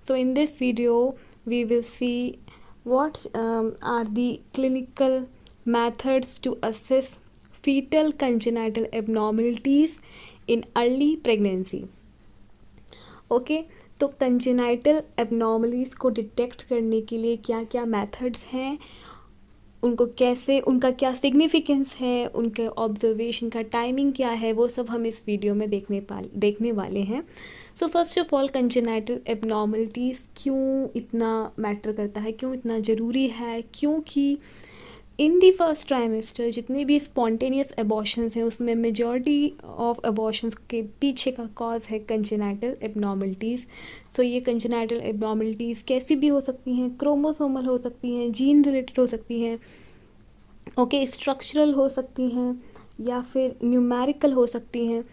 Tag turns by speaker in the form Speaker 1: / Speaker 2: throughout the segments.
Speaker 1: So in this video, we will see what are the clinical methods to assess fetal congenital abnormalities in early pregnancy. Okay तो congenital एबनॉर्मलीज को detect करने के लिए क्या क्या methods हैं, उनको कैसे, उनका क्या सिग्निफिकेंस है, उनके ऑब्जर्वेशन का टाइमिंग क्या है, वो सब हम इस वीडियो में देखने वाले हैं. So first of all, congenital abnormalities क्यों इतना मैटर करता है, क्यों इतना ज़रूरी है, क्योंकि इन दी फर्स्ट ट्राइमेस्टर जितने भी स्पॉन्टेनियस एबॉर्शंस हैं उसमें मेजॉरिटी ऑफ एबॉर्शंस के पीछे का कॉज है कंजेनाइटल एबनॉर्मलिटीज़. सो ये कंजेनाइटल एबनॉर्मलिटीज़ कैसी भी हो सकती हैं, क्रोमोसोमल हो सकती हैं, जीन रिलेटेड हो सकती हैं, ओके स्ट्रक्चरल हो सकती हैं, या फिर न्यूमेरिकल हो सकती हैं.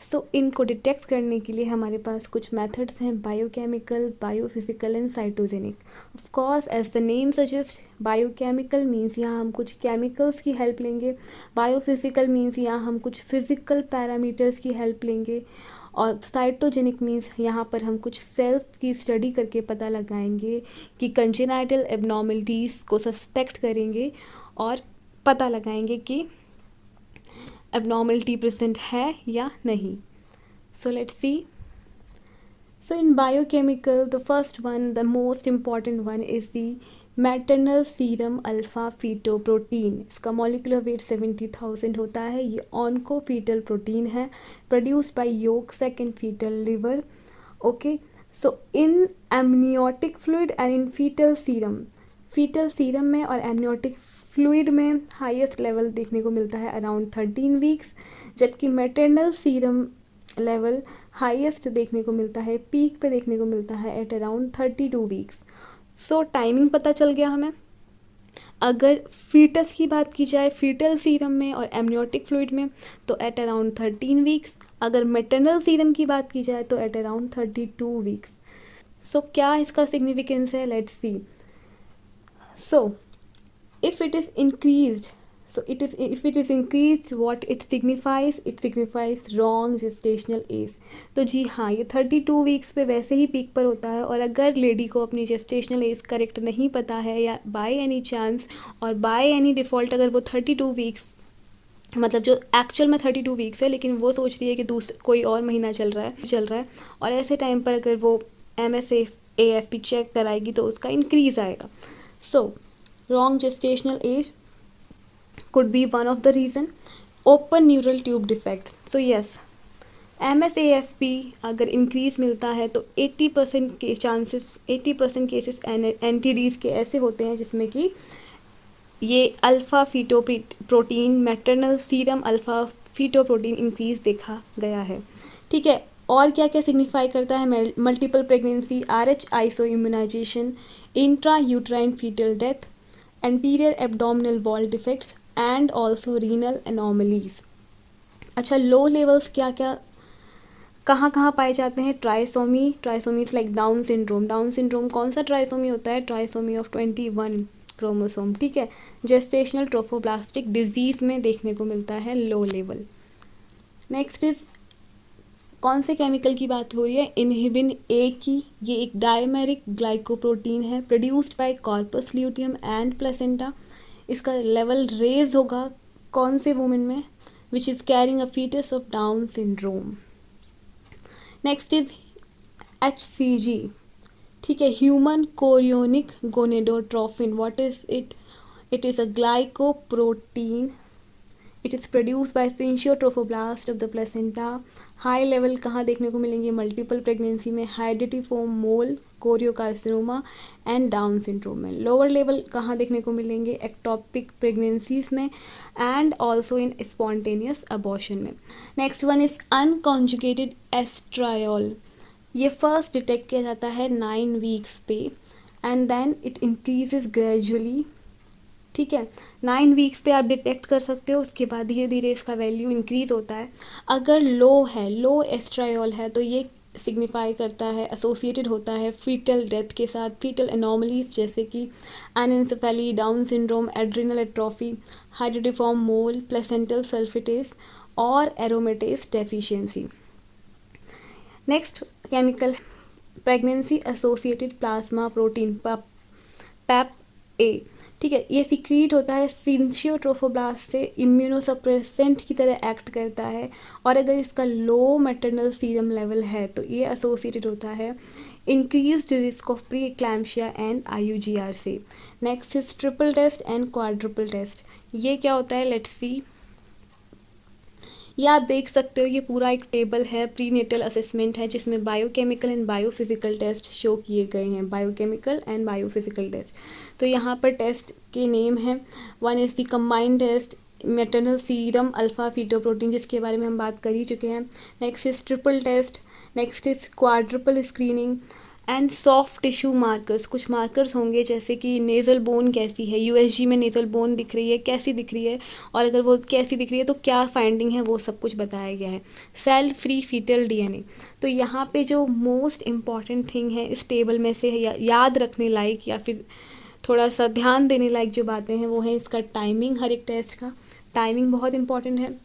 Speaker 1: सो इनको डिटेक्ट करने के लिए हमारे पास कुछ मेथड्स हैं, biochemical, biophysical and cytogenic. Of course as the name suggest, biochemical means यहाँ हम कुछ केमिकल्स की हेल्प लेंगे, बायोफिजिकल मीन्स यहाँ हम कुछ फिजिकल पैरामीटर्स की हेल्प लेंगे, और साइटोजेनिक मीन्स यहाँ पर हम कुछ सेल्स की स्टडी करके पता लगाएंगे कि कंजेनाइटल एबनॉर्मलिटीज़ को सस्पेक्ट करेंगे और पता लगाएंगे कि abnormality present है या नहीं. So let's see. So in biochemical, the first one, the most important one is the maternal serum alpha fetoprotein. इसका molecular weight 70,000 होता है. ये oncofetal protein है, produced by yolk sac and fetal liver. Okay, so in amniotic fluid and in fetal serum, fetal serum में और amniotic fluid में highest level देखने को मिलता है अराउंड 13 वीक्स, जबकि मैटरनल सीरम लेवल हाईएस्ट देखने को मिलता है, पीक पे देखने को मिलता है at around 32 weeks. So timing पता चल गया हमें. अगर फीटस की बात की जाए फीटल सीरम में और एमनियोटिक फ्लूइड में तो एट अराउंड 13 वीक्स. अगर मैटरनल सीरम की बात की जाए तो एट अराउंड 32 वीक्स. सो क्या इसका सिग्निफिकेंस है, let's see. So if it is increased, if it is increased, what it signifies wrong gestational age. तो जी हाँ, ये 32 वीक्स पे वैसे ही पीक पर होता है, और अगर लेडी को अपनी जेस्टेशनल एज करेक्ट नहीं पता है या बाय एनी चांस और बाय एनी डिफ़ॉल्ट अगर वो 32 वीक्स, मतलब जो एक्चुअल में 32 वीक्स है लेकिन वो सोच रही है कि कोई और महीना चल रहा है, और ऐसे टाइम पर अगर वो MSA-AFP चेक कराएगी तो उसका इंक्रीज़ आएगा. So, wrong gestational age could be one of the reason. Open neural tube defects. So yes, MSAFP अगर इंक्रीज मिलता है तो 80% के चांसेस, 80% केसेस NTDs के ऐसे होते हैं जिसमें कि ये alpha fetoprotein, maternal serum alpha fetoprotein increase देखा गया है. ठीक है, और क्या क्या सिग्निफाई करता है multiple pregnancy, RH iso immunization, intra uterine fetal death, anterior abdominal wall defects and also renal anomalies. अच्छा, लो लेवल्स क्या क्या कहाँ कहाँ पाए जाते हैं? ट्राइसोमीज लाइक डाउन सिंड्रोम कौन सा ट्राइसोमी होता है? Trisomy of 21 chromosome. ठीक है, जेस्टेशनल ट्रोफोब्लास्टिक डिजीज़ में देखने को मिलता है लो लेवल. नेक्स्ट इज, कौन से केमिकल की बात हो रही है? इनहिबिन ए की. ये एक डायमेरिक ग्लाइकोप्रोटीन है, produced by corpus luteum and placenta. इसका लेवल रेज होगा कौन से वुमेन में? Which is carrying a fetus of Down syndrome. Next is HCG. ठीक है, human chorionic gonadotrophin. What is it? It is a glycoprotein. It is produce by syncytiotrophoblast of the placenta. High level कहाँ देखने को मिलेंगे? Multiple pregnancy में, hydatidiform mole, choriocarcinoma and Down syndrome में. Lower level कहाँ देखने को मिलेंगे? एक्टोपिक प्रेगनेंसीज में and also in spontaneous abortion में. Next one is unconjugated estriol. ये फर्स्ट डिटेक्ट किया जाता है 9 वीक्स पे and then it increases gradually. ठीक है, 9 वीक्स पे आप डिटेक्ट कर सकते हो, उसके बाद धीरे धीरे इसका वैल्यू इंक्रीज़ होता है. अगर लो एस्ट्रायोल है तो ये सिग्निफाई करता है, एसोसिएटेड होता है फीटल डेथ के साथ, फीटल एनॉमलीज जैसे कि anencephaly, Down syndrome, adrenal atrophy, hydatidiform mole, placental sulfatase और aromatase deficiency. Next chemical pregnancy associated plasma protein PAPP A, ठीक है। ये सीक्रेट होता है सिंशियोट्रोफोब्लास्ट से, इम्यूनोसप्रेसेंट की तरह एक्ट करता है, और अगर इसका लो मैटरनल सीरम लेवल है तो ये एसोसिएटेड होता है increased risk of pre eclampsia and IUGR से। Next is triple test and quadruple test. ये क्या होता है, लेट्स सी। ये आप देख सकते हो, ये पूरा एक टेबल है, प्रीनेटल असेसमेंट है, जिसमें biochemical and biophysical test show किए गए हैं, बायोकेमिकल एंड बायोफिजिकल टेस्ट। तो यहाँ पर टेस्ट के नेम हैं, one is the combined test maternal serum alpha fetoprotein, जिसके बारे में हम बात कर ही चुके हैं। Next is triple test, next is quadruple screening and soft tissue markers. कुछ मार्कर्स होंगे जैसे कि नेज़ल बोन कैसी है, USG में नेज़ल बोन दिख रही है, कैसी दिख रही है, और अगर वो कैसी दिख रही है तो क्या फाइंडिंग है, वो सब कुछ बताया गया है। Cell free fetal DNA। तो यहाँ पे जो मोस्ट इम्पॉर्टेंट थिंग है इस टेबल में से याद रखने लायक या फिर थोड़ा सा ध्यान देने लायक जो बातें हैं वो है इसका टाइमिंग। हर एक टेस्ट का टाइमिंग बहुत इंपॉर्टेंट है।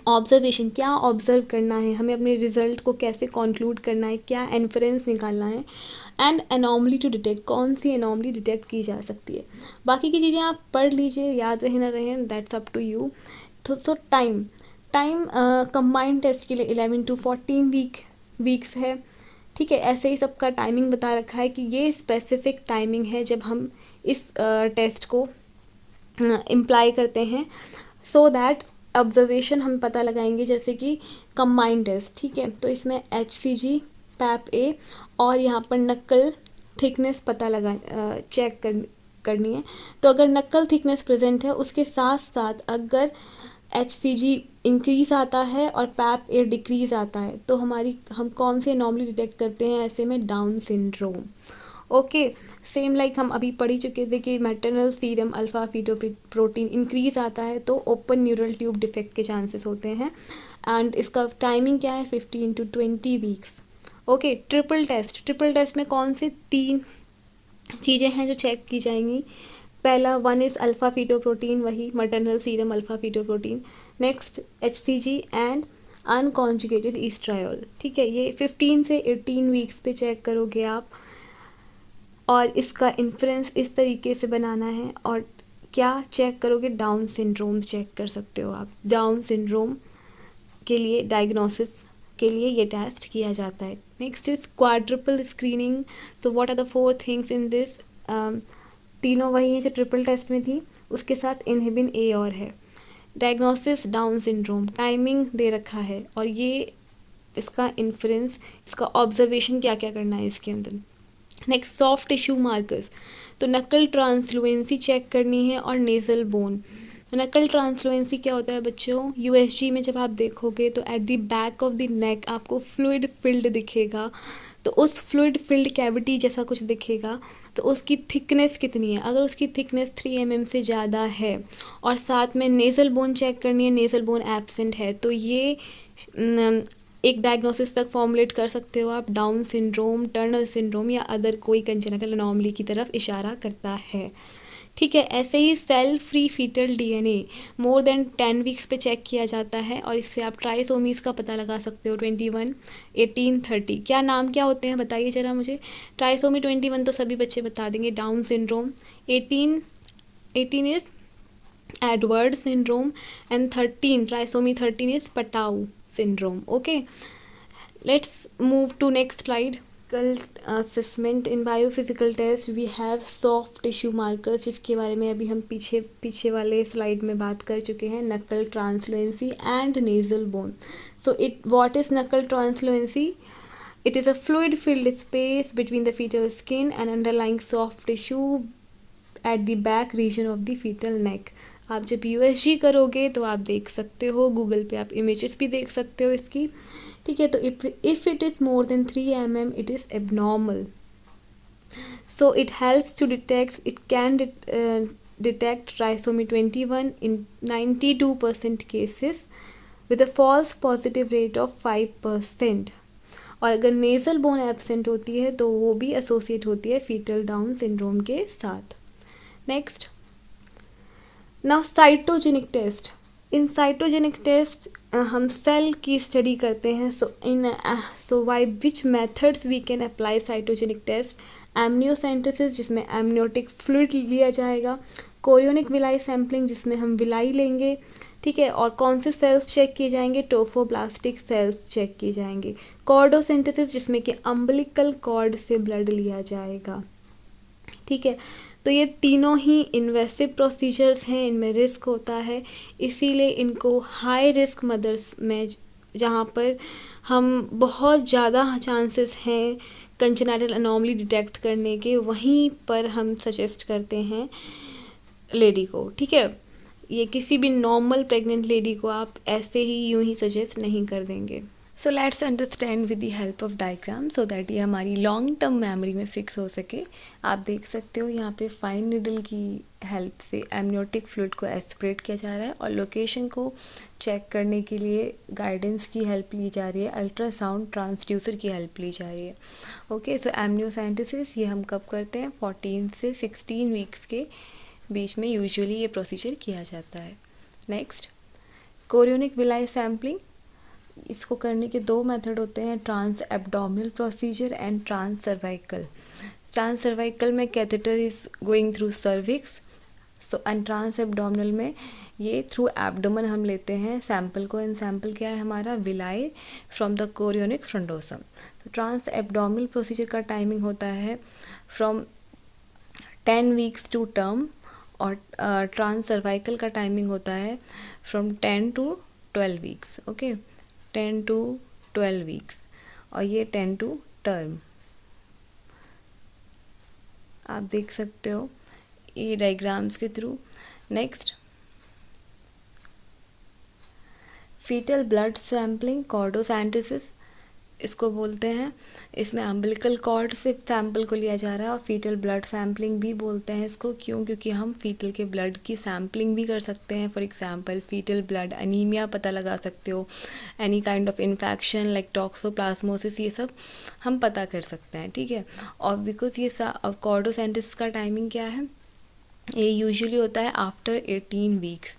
Speaker 1: ऑब्जर्वेशन, क्या ऑब्जर्व करना है, हमें अपने रिजल्ट को कैसे कंक्लूड करना है, क्या इन्फरेंस निकालना है, एंड एनॉमली टू डिटेक्ट, कौन सी एनॉमली डिटेक्ट की जा सकती है। बाकी की चीज़ें आप पढ़ लीजिए, याद रहे ना रहे, दैट्स अप टू यू। तो टाइम कंबाइंड टेस्ट के लिए 11 to 14 वीक्स है, ठीक है। ऐसे ही सबका टाइमिंग बता रखा है कि ये स्पेसिफिक टाइमिंग है जब हम इस टेस्ट को इम्प्लाई करते हैं, सो दैट ऑब्जर्वेशन हम पता लगाएंगे। जैसे कि कंबाइंड टेस्ट, ठीक है, तो इसमें HCG, पैप ए और यहाँ पर नक्कल थिकनेस पता लगा चेक करनी है। तो अगर नक्कल थिकनेस प्रेजेंट है, उसके साथ साथ अगर HCG इंक्रीज आता है और पैप ए डिक्रीज आता है, तो हम कौन से एनॉमली डिटेक्ट करते हैं, ऐसे में down syndrome. Okay, same like हम अभी पढ़ ही चुके थे कि maternal serum alpha fetoprotein increase आता है तो ओपन न्यूरल ट्यूब डिफेक्ट के चांसेस होते हैं, एंड इसका टाइमिंग क्या है, 15 to 20 weeks. Okay, triple test में कौन से 3 चीज़ें हैं जो चेक की जाएंगी। पहला, वन इज़ अल्फा फीटोप्रोटीन, वही maternal serum alpha fetoprotein. Next HCG and unconjugated estriol, ठीक है। ये 15 से 18 वीक्स पे चेक करोगे आप, और इसका इन्फ्रेंस इस तरीके से बनाना है। और क्या चेक करोगे, डाउन सिंड्रोम चेक कर सकते हो आप। डाउन सिंड्रोम के लिए डायग्नोसिस के लिए ये टेस्ट किया जाता है। Next is quadruple screening. तो what are the 4 things in this, तीनों वही हैं जो ट्रिपल टेस्ट में थी, उसके साथ इनहिबिन ए और है। डायग्नोसिस डाउन सिंड्रोम, टाइमिंग दे रखा है, और ये इसका इन्फ्रेंस, इसका ऑब्जर्वेशन क्या क्या करना है इसके अंदर। नेक्स्ट, सॉफ्ट टिश्यू मार्कर्स, तो नकल ट्रांसलुएंसी चेक करनी है और नेज़ल बोन। नकल ट्रांसलुएंसी क्या होता है बच्चों, USG में जब आप देखोगे तो at the back of the neck आपको फ्लूइड फिल्ड दिखेगा, तो उस फ्लूइड फिल्ड कैविटी जैसा कुछ दिखेगा, तो उसकी थिकनेस कितनी है। अगर उसकी थिकनेस 3 mm से ज़्यादा है और साथ में नेज़ल बोन चेक करनी है, नेज़ल बोन एब्सेंट है, तो ये एक डायग्नोसिस तक फॉर्मुलेट कर सकते हो आप, डाउन सिंड्रोम, टर्नर सिंड्रोम या अदर कोई कंजेनिटल अनोमली की तरफ इशारा करता है, ठीक है। ऐसे ही cell free fetal DNA more than 10 weeks पे चेक किया जाता है, और इससे आप ट्राइसोमीज का पता लगा सकते हो, 21, 18, 30। क्या नाम क्या होते हैं बताइए ज़रा मुझे। ट्राइसोमी 21 तो सभी बच्चे बता देंगे, down syndrome. 18 is Edward syndrome, and 13, trisomy 13 is पटाऊ syndrome. Okay, let's move to next slide. Assessment in biophysical test we have soft tissue markers, जिसके बारे में अभी हम पीछे वाले स्लाइड में बात कर चुके हैं, nuchal translucency and nasal bone. So what is नकल ट्रांसलुएंसी? It is a fluid filled space between the fetal skin and underlying soft tissue at the back region of the fetal neck. आप जब USG करोगे तो आप देख सकते हो, Google पे आप इमेजेस भी देख सकते हो इसकी, ठीक है। तो if it is more than 3 mm it is abnormal, so it helps to detect, it can detect trisomy 21 in 92% cases with a false positive rate of 5%। और अगर नेज़ल बोन एब्सेंट होती है तो वो भी एसोसिएट होती है फीटल डाउन सिंड्रोम के साथ। Next, now cytogenic test. In cytogenic test हम सेल की स्टडी करते हैं. So by which methods we can apply cytogenic test. Amniocentesis जिसमें एमनियोटिक फ्लूइड लिया जाएगा, कोरियोनिक विलाई सैम्पलिंग जिसमें हम विलाई लेंगे, ठीक है, और कौन से सेल्स चेक किए जाएंगे, ट्रोफोब्लास्टिक सेल्स चेक किए जाएंगे. कॉर्डोसेंटेसिस जिसमें कि अम्बिलिकल कॉर्ड से ब्लड लिया जाएगा, ठीक है. तो ये तीनों ही इन्वेसिव प्रोसीजर्स हैं, इनमें रिस्क होता है, इसीलिए इनको हाई रिस्क मदर्स में, जहाँ पर हम बहुत ज़्यादा चांसेस हैं कंजेनिटल अनोमली डिटेक्ट करने के, वहीं पर हम सजेस्ट करते हैं लेडी को, ठीक है. ये किसी भी नॉर्मल प्रेग्नेंट लेडी को आप ऐसे ही यूं ही सजेस्ट नहीं कर देंगे. So let's understand with the help of diagram so that ये हमारी लॉन्ग टर्म मेमोरी में फिक्स हो सके. आप देख सकते हो यहाँ पे फाइन नीडल की हेल्प से एमनियोटिक फ्लूइड को एस्पिरेट किया जा रहा है और लोकेशन को चेक करने के लिए गाइडेंस की हेल्प ली जा रही है, अल्ट्रासाउंड ट्रांसड्यूसर की हेल्प ली जा रही है. ओके, सो एमनियोसेंटेसिस ये हम कब करते हैं, 14 से 16 वीक्स के बीच में यूजुअली ये प्रोसीजर किया जाता है. Next, chorionic villi sampling. इसको करने के दो मेथड होते हैं, trans abdominal procedure and trans cervical. Trans cervical में catheter is going through cervix, so and trans abdominal में ये थ्रू एब्डोमन हम लेते हैं सैम्पल को, एंड सैम्पल क्या है हमारा, villi from the chorionic frondosum. तो ट्रांस एब्डोमिनल प्रोसीजर का टाइमिंग होता है फ्रॉम 10 वीक्स टू टर्म, और ट्रांस सर्वाइकल का टाइमिंग होता है from 10 to 12 weeks. Okay, 10 to 12 weeks, और ये 10 टू टर्म. आप देख सकते हो ये डायग्राम्स के through. Next, fetal blood sampling, cordocentesis इसको बोलते हैं. इसमें अम्बिलिकल कॉर्ड से सैंपल को लिया जा रहा है और फीटल ब्लड सैम्पलिंग भी बोलते हैं इसको. क्यों? क्योंकि हम फीटल के ब्लड की सैम्पलिंग भी कर सकते हैं. For example fetal blood anemia पता लगा सकते हो, any kind of infection like toxoplasmosis, ये सब हम पता कर सकते हैं, ठीक है. और बिकॉज ये कॉर्डोसेंटेसिस का टाइमिंग क्या है, ये यूजुअली होता है आफ्टर 18 वीक्स.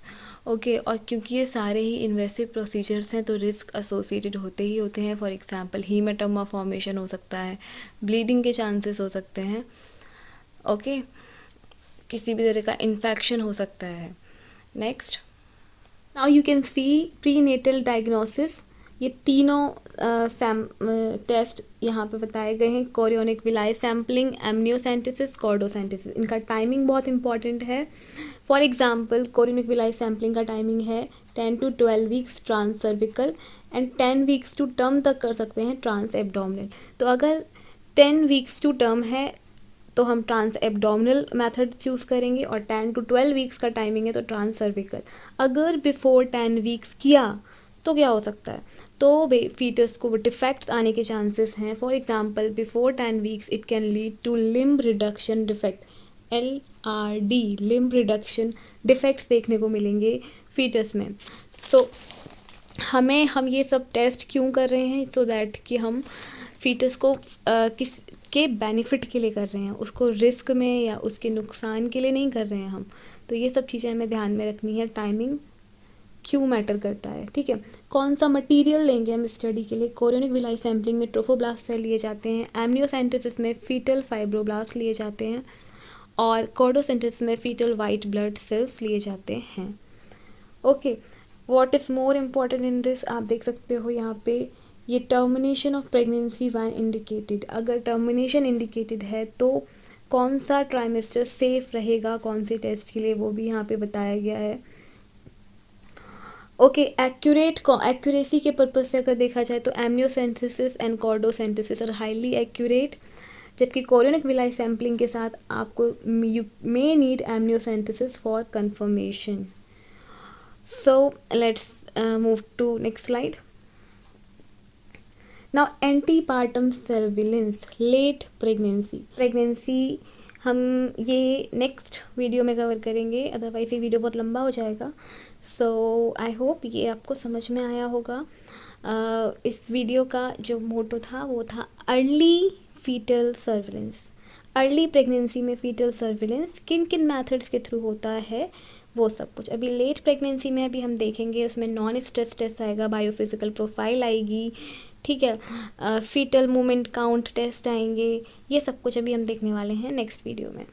Speaker 1: ओके, और क्योंकि ये सारे ही इन्वेसिव प्रोसीजर्स हैं तो रिस्क एसोसिएटेड होते ही होते हैं. फॉर एग्जांपल हीमेटोमा फॉर्मेशन हो सकता है, ब्लीडिंग के चांसेस हो सकते हैं, ओके, किसी भी तरह का इन्फेक्शन हो सकता है. Next, now you can see prenatal diagnosis. ये तीनों टेस्ट यहाँ पे बताए गए हैं, chorionic villi sampling, amniocentesis, cordocentesis. इनका टाइमिंग बहुत इंपॉर्टेंट है. For example chorionic villi sampling का टाइमिंग है 10 to 12 weeks trans cervical, and 10 weeks to term तक कर सकते हैं ट्रांस एब्डोमिनल. तो अगर 10 वीक्स टू टर्म है तो हम ट्रांस एब्डोमिनल मेथड चूज़ करेंगे, और 10 टू 12 वीक्स का टाइमिंग है तो ट्रांस सर्विकल. अगर बिफोर 10 वीक्स किया तो क्या हो सकता है, तो फीटस को डिफेक्ट्स आने के चांसेस हैं. For example before 10 weeks it can lead to limb reduction defect, LRD, limb reduction defects देखने को मिलेंगे फीटस में. सो हम ये सब टेस्ट क्यों कर रहे हैं, सो दैट कि हम फीटस को किस के बेनिफिट के लिए कर रहे हैं, उसको रिस्क में या उसके नुकसान के लिए नहीं कर रहे हैं हम. तो ये सब चीज़ें हमें ध्यान में रखनी है, टाइमिंग क्यों मैटर करता है, ठीक है. कौन सा मटेरियल लेंगे हम स्टडी के लिए, कोरियोनिक विलाई सैम्पलिंग में ट्रोफोब्लास्ट सेल लिए जाते हैं, एमनियोसेंटेसिस में फीटल फाइब्रोब्लास्ट लिए जाते हैं, और कॉर्डोसेंटेसिस में फीटल वाइट ब्लड सेल्स लिए जाते हैं. Okay, what is more important in this, आप देख सकते हो यहाँ पे ये termination of pregnancy when indicated. अगर टर्मिनेशन इंडिकेटेड है तो कौन सा ट्राइमेस्टर सेफ रहेगा कौन से टेस्ट के लिए, वो भी यहाँ पे बताया गया है. ओके, एक्यूरेसी के पर्पज से अगर देखा जाए तो amniocentesis and cordocentesis are highly accurate, जबकि कोरियोनिक विलाई सैम्पलिंग के साथ आपको you may need amniocentesis for confirmation. So let's move to next slide. Now antepartum surveillance late pregnancy हम ये नेक्स्ट वीडियो में कवर करेंगे, अदरवाइज़ ये वीडियो बहुत लंबा हो जाएगा. सो आई होप ये आपको समझ में आया होगा. इस वीडियो का जो मोटो था वो था early fetal surveillance. Early pregnancy में फीटल सर्विलेंस किन किन मेथड्स के थ्रू होता है वो सब कुछ अभी लेट प्रेगनेंसी में अभी हम देखेंगे। उसमें नॉन स्ट्रेस टेस्ट आएगा, बायोफिजिकल प्रोफाइल आएगी, ठीक है, फीटल मूवमेंट काउंट टेस्ट आएंगे। ये सब कुछ अभी हम देखने वाले हैं नेक्स्ट वीडियो में।